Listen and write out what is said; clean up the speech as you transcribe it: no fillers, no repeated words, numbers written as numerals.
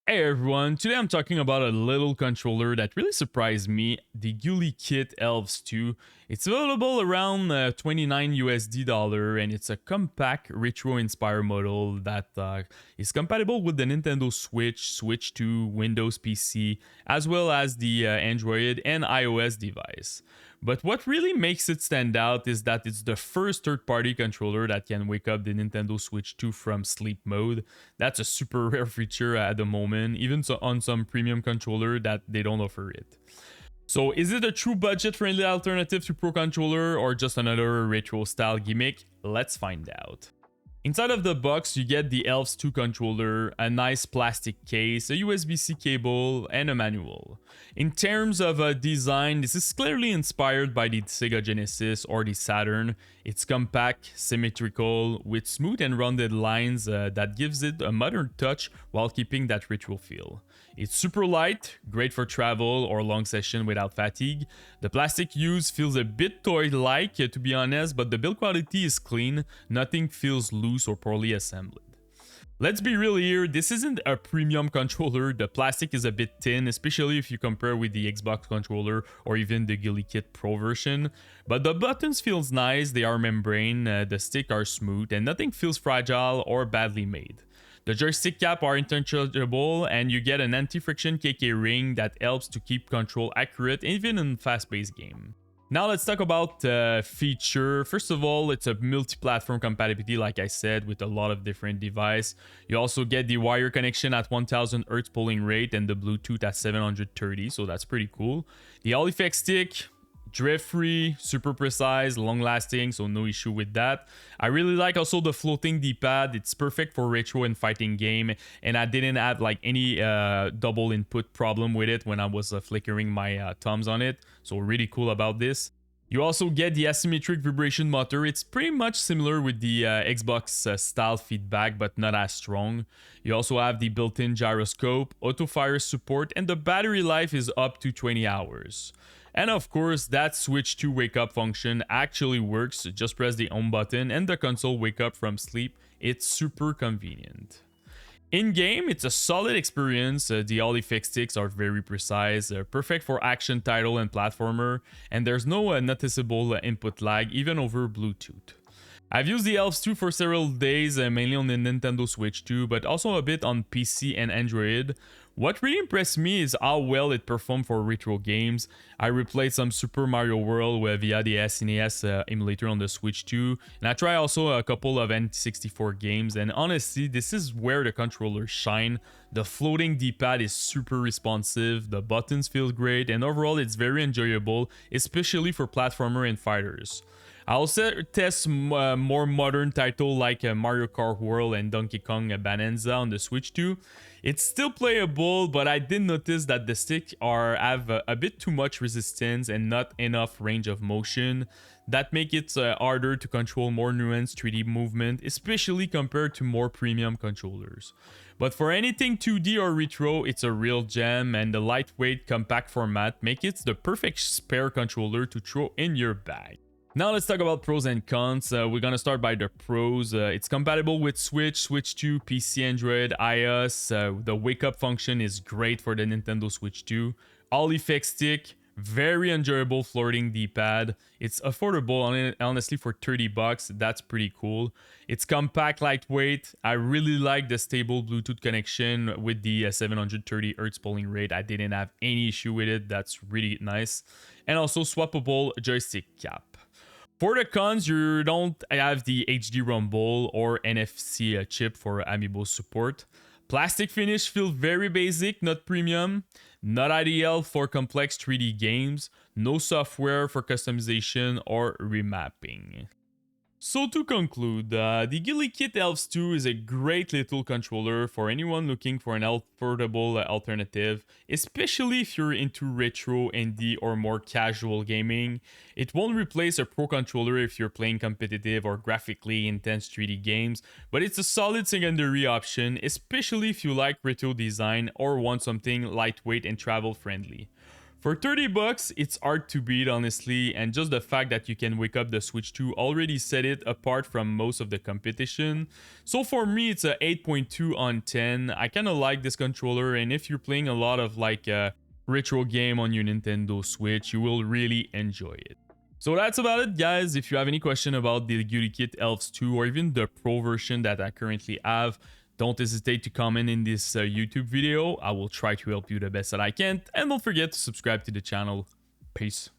Hey everyone, today I'm talking about a little controller that really surprised me, the GuliKit Elves 2. It's available around 29 USD dollar and it's a compact retro inspired model that is compatible with the Nintendo Switch, Switch 2, Windows PC, as well as the Android and iOS device. But what really makes it stand out is that it's the first third-party controller that can wake up the Nintendo Switch 2 from sleep mode. That's a super rare feature at the moment, even on some premium controller that they don't offer it. So is it a true budget-friendly alternative to Pro Controller or just another retro style gimmick? Let's find out. Inside of the box, you get the Elves 2 controller, a nice plastic case, a USB-C cable, and a manual. In terms of design, this is clearly inspired by the Sega Genesis or the Saturn. It's compact, symmetrical, with smooth and rounded lines that gives it a modern touch while keeping that retro feel. It's super light, great for travel or long session without fatigue. The plastic used feels a bit toy-like to be honest, but the build quality is clean, nothing feels loose or poorly assembled. Let's be real here, this isn't a premium controller, the plastic is a bit thin, especially if you compare with the Xbox controller or even the GuliKit Pro version. But the buttons feels nice, they are membrane, the sticks are smooth, and nothing feels fragile or badly made. The joystick cap are interchangeable and you get an anti-friction KK ring that helps to keep control accurate even in fast-paced game. Now let's talk about feature. First of all, it's a multi-platform compatibility like I said with a lot of different devices. You also get the wire connection at 1000 Hz polling rate and the Bluetooth at 730, so that's pretty cool. The all effect stick, drift free, super precise, long lasting, so no issue with that. I really like also the floating d-pad. It's perfect for retro and fighting game, and I didn't have like any double input problem with it when I was flickering my thumbs on it, so really cool about this. You also get the asymmetric vibration motor. It's pretty much similar with the Xbox style feedback, but not as strong. You also have the built-in gyroscope, auto fire support, and the battery life is up to 20 hours. And of course, that switch to wake up function actually works. Just press the home button and the console wake up from sleep. It's super convenient. In game, it's a solid experience. The all effect sticks are very precise, perfect for action title and platformer, and there's no noticeable input lag even over Bluetooth. I've used the Elves 2 for several days, mainly on the Nintendo Switch 2, but also a bit on PC and Android. What really impressed me is how well it performed for retro games. I replayed some Super Mario World via the SNES emulator on the Switch 2, and I tried also a couple of N64 games, and honestly, this is where the controllers shine. The floating D-pad is super responsive, the buttons feel great, and overall it's very enjoyable, especially for platformer and fighters. I also test more modern titles like Mario Kart World and Donkey Kong Bananza on the Switch 2. It's still playable, but I did notice that the sticks have a bit too much resistance and not enough range of motion. That make it harder to control more nuanced 3D movement, especially compared to more premium controllers. But for anything 2D or retro, it's a real gem, and the lightweight compact format make it the perfect spare controller to throw in your bag. Now let's talk about pros and cons. We're gonna start by the pros. It's compatible with Switch, Switch 2, PC, Android, iOS. The wake up function is great for the Nintendo Switch 2. All effect stick, very enjoyable floating D-pad. It's affordable, honestly, for 30 bucks. That's pretty cool. It's compact, lightweight. I really like the stable Bluetooth connection with the 730 Hz polling rate. I didn't have any issue with it. That's really nice. And also swappable joystick cap. For the cons, you don't have the HD rumble or NFC chip for amiibo support. Plastic finish feels very basic, not premium. Not ideal for complex 3D games. No software for customization or remapping. So to conclude, the GuliKit Elves 2 is a great little controller for anyone looking for an affordable alternative, especially if you're into retro, indie, or more casual gaming. It won't replace a pro controller if you're playing competitive or graphically intense 3D games, but it's a solid secondary option, especially if you like retro design or want something lightweight and travel friendly. For 30 bucks, it's hard to beat, honestly, and just the fact that you can wake up the Switch 2 already set it apart from most of the competition. So for me, it's a 8.2 on 10. I kind of like this controller, and if you're playing a lot of like retro game on your Nintendo Switch, you will really enjoy it. So that's about it, guys. If you have any question about the GuliKit Elves 2 or even the Pro version that I currently have, don't hesitate to comment in this YouTube video. I will try to help you the best that I can. And don't forget to subscribe to the channel. Peace.